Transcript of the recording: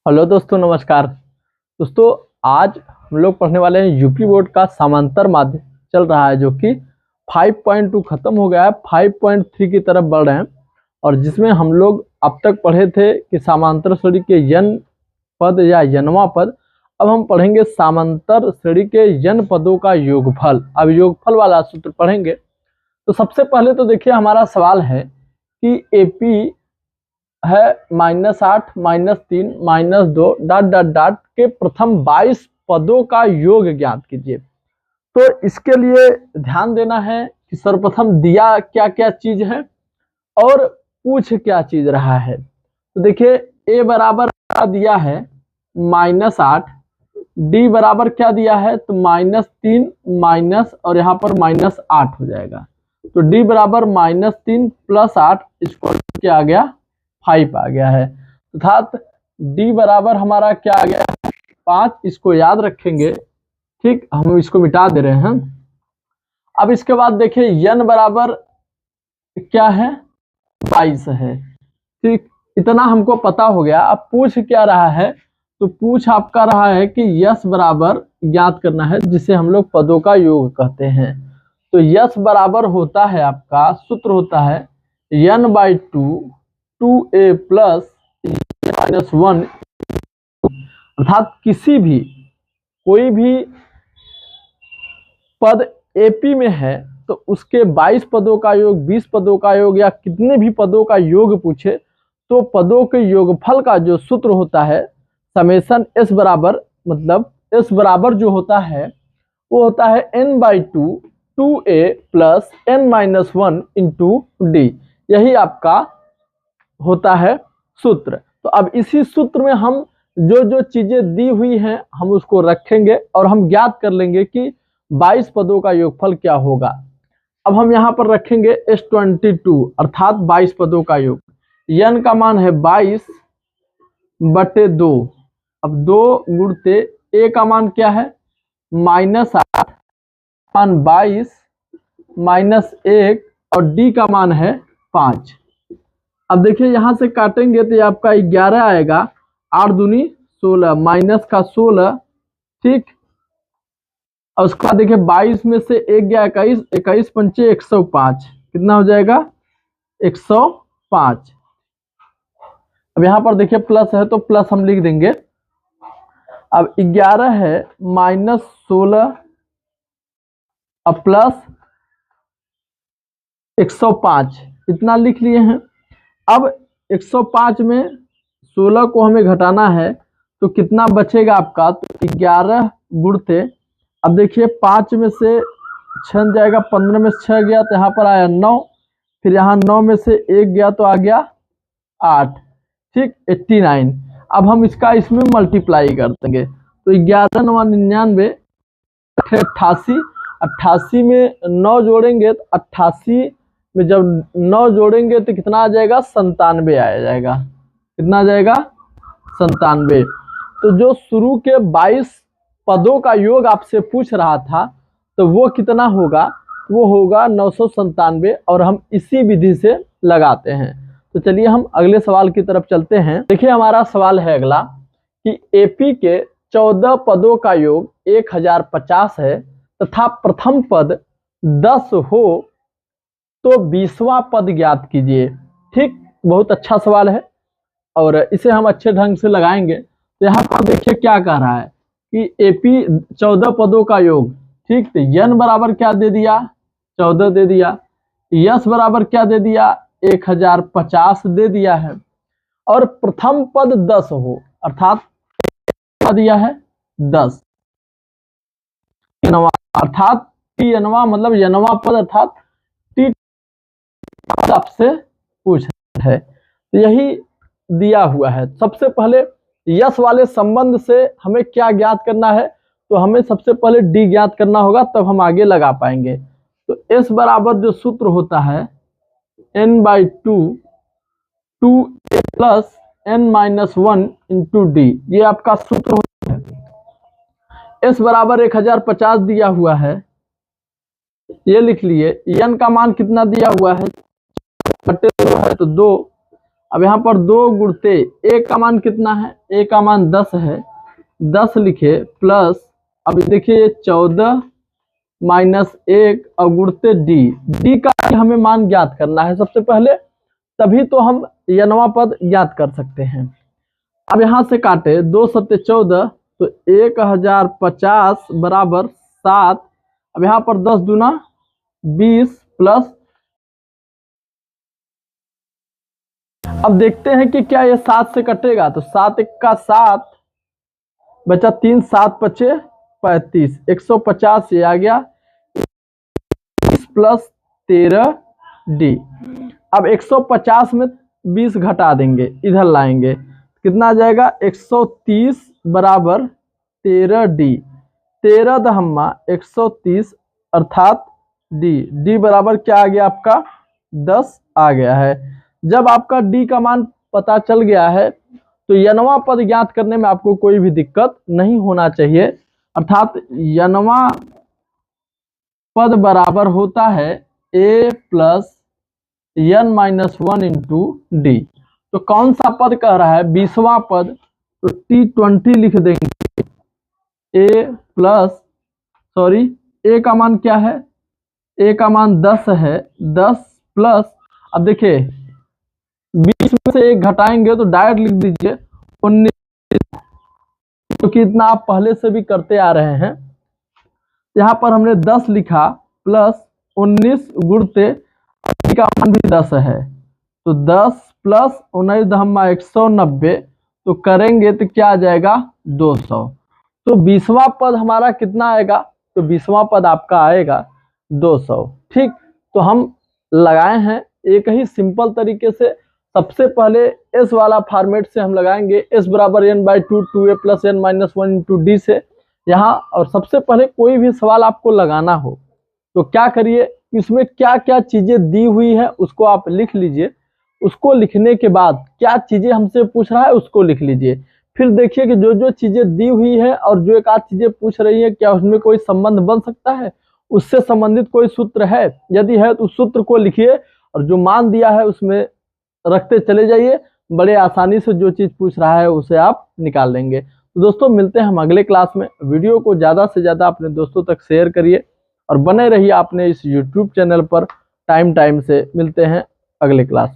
Hello दोस्तों, नमस्कार। दोस्तों, आज हम लोग पढ़ने वाले हैं यूपी बोर्ड का समांतर माध्य चल रहा है, जो कि 5.2 खत्म हो गया है, 5.3 की तरफ बढ़ रहे हैं। और जिसमें हम लोग अब तक पढ़े थे कि समांतर श्रेणी के यन पद या यनवा पद। अब हम पढ़ेंगे समांतर श्रेणी के यन पदों का योगफल। अब योगफल वाला सूत्र पढ़ेंगे। तो सबसे पहले तो देखिए, हमारा सवाल है कि एपी है -8, -3, -2 डॉट डॉट डॉट के प्रथम 22 पदों का योग ज्ञात कीजिए। तो इसके लिए ध्यान देना है कि सर्वप्रथम दिया क्या क्या चीज है और पूछ क्या चीज रहा है। तो देखिए, ए बराबर क्या दिया है -8, डी बराबर क्या दिया है तो -3 माइनस और यहाँ पर -8 हो जाएगा। तो डी बराबर -3 + 8 इसको क्या आ गया 5 आ गया है। अर्थात डी बराबर हमारा क्या आ गया 5। इसको याद रखेंगे। ठीक, हम इसको मिटा दे रहे हैं। अब इसके बाद देखिए, यन बराबर क्या है 22 है। ठीक, इतना हमको पता हो गया। अब पूछ क्या रहा है तो पूछ आपका रहा है कि यश बराबर ज्ञात करना है, जिसे हम लोग पदों का योग कहते हैं। तो यश बराबर होता है, आपका सूत्र होता है n/2 2a + -1। अर्थात किसी भी कोई भी पद एपी में है तो उसके 22 पदों का योग, 20 पदों का योग या कितने भी पदों का योग पूछे तो पदों के योगफल का जो सूत्र होता है समेशन एस बराबर, मतलब एस बराबर जो होता है वो होता है n/2 2a + n-1 × d। यही आपका होता है सूत्र। तो अब इसी सूत्र में हम जो जो चीजें दी हुई हैं हम उसको रखेंगे और हम ज्ञात कर लेंगे कि 22 पदों का योगफल क्या होगा। अब हम यहाँ पर रखेंगे S22 अर्थात 22 पदों का योग। n का मान है 22/2। अब 2 गुणते a का मान क्या है -8 मान 22 -1 और d का मान है 5। अब देखिए, यहां से काटेंगे तो ये आपका 11 आएगा, 8 दूनी 16 माइनस का 16। ठीक, और उसके बाद देखिए 22 में से 1 गया 21, 21 पंचे 105, कितना हो जाएगा 105। अब यहाँ पर देखिए प्लस है तो प्लस हम लिख देंगे। अब 11 है -16 अब प्लस 105, इतना लिख लिए हैं। अब 105 में 16 को हमें घटाना है तो कितना बचेगा आपका तो 11 गुणते। अब देखिए 5 में से 6 जाएगा, 15 में से 6 गया तो यहाँ पर आया 9, फिर यहाँ 9 में से 1 गया तो आ गया 8। ठीक, 89। अब हम इसका इसमें मल्टीप्लाई कर देंगे तो 11 9 99 88। 88 में 9 जोड़ेंगे तो 88 में जब 9 जोड़ेंगे तो कितना आ जाएगा 97 आ जाएगा। कितना आ जाएगा 97। तो जो शुरू के 22 पदों का योग आपसे पूछ रहा था तो वो कितना होगा, वो होगा 997 और हम इसी विधि से लगाते हैं। तो चलिए हम अगले सवाल की तरफ चलते हैं। देखिए, हमारा सवाल है अगला कि एपी के 14 पदों का योग 1050 है तथा प्रथम पद 10 हो तो 20वां पद ज्ञात कीजिए। ठीक, बहुत अच्छा सवाल है और इसे हम अच्छे ढंग से लगाएंगे। तो यहाँ पर देखिए क्या कह रहा है कि एपी 14 पदों का योग। ठीक, तो यन बराबर क्या दे दिया 14 दे दिया, यश बराबर क्या दे दिया 1050 दे दिया है और प्रथम पद 10 हो अर्थात क्या दिया है 10। अर्थात टी यनवा मतलब यनवा पद अर्थात टी आपसे पूछ है, तो यही दिया हुआ है। सबसे पहले यश वाले संबंध से हमें क्या ज्ञात करना है तो हमें सबसे पहले डी ज्ञात करना होगा, तब हम आगे लगा पाएंगे। तो एस बराबर जो सूत्र होता है n/2 2a + n-1 × d, ये आपका सूत्र होता है। एस बराबर 1050 दिया हुआ है, ये लिख लिए। n का मान कितना दिया हुआ है 2 है तो 2। अब यहाँ पर 2 गुणते a का मान कितना है, a का मान 10 है, 10 लिखे प्लस, अब देखिए ये 14 माइनस 1 और गुणते d का हमें मान ज्ञात करना है सबसे पहले, तभी तो हम यनवा पद ज्ञात कर सकते हैं। अब यहाँ से काटे 2 सत्ते 14, तो 1050 बराबर 7। अब यहाँ पर 10 दूना 20 प्लस, अब देखते हैं कि क्या ये 7 से कटेगा, तो 7 1 का 7 बचा 3, 7 पचे 35, 150 ये आ गया प्लस 13d। अब 150 में 20 घटा देंगे, इधर लाएंगे, कितना आ जाएगा 130 बराबर 13d, 13 दहम्मा 130 अर्थात d बराबर क्या आ गया आपका 10 आ गया है। जब आपका d का मान पता चल गया है तो यनवा पद ज्ञात करने में आपको कोई भी दिक्कत नहीं होना चाहिए, अर्थात यनवा पद बराबर होता है a plus n-1 into D. तो कौन सा पद कह रहा है 20वां पद, तो T20 लिख देंगे, a प्लस सॉरी a का मान क्या है, a का मान 10 है, 10 प्लस, अब देखिए 20 में से 1 घटाएंगे तो डायरेक्ट लिख दीजिए 19, क्योंकि इतना आप पहले से भी करते आ रहे हैं। यहाँ पर हमने 10 लिखा प्लस 19 गुणते का मान भी 10 है, तो 10 प्लस 19 दहम्मा 190, तो करेंगे तो क्या आ जाएगा 200। तो 20वां पद हमारा कितना आएगा, तो 20वां पद आपका आएगा 200। ठीक, तो हम लगाए हैं एक ही सिंपल तरीके से। सबसे पहले s वाला फॉर्मेट से हम लगाएंगे, s बराबर n/2 2a plus n-1 into D से यहाँ। और सबसे पहले कोई भी सवाल आपको लगाना हो तो क्या करिए, इसमें क्या क्या चीजें दी हुई है उसको आप लिख लीजिए, उसको लिखने के बाद क्या चीजें हमसे पूछ रहा है उसको लिख लीजिए। फिर देखिए कि जो जो चीजें दी हुई है और जो एक आध चीजें पूछ रही है क्या उसमें कोई संबंध बन सकता है, उससे संबंधित कोई सूत्र है, यदि है तो उस सूत्र को लिखिए और जो मान दिया है उसमें रखते चले जाइए। बड़े आसानी से जो चीज पूछ रहा है उसे आप निकाल लेंगे। तो दोस्तों मिलते हैं हम अगले क्लास में। वीडियो को ज्यादा से ज्यादा अपने दोस्तों तक शेयर करिए और बने रहिए आपने इस YouTube चैनल पर। टाइम से मिलते हैं अगले क्लास में।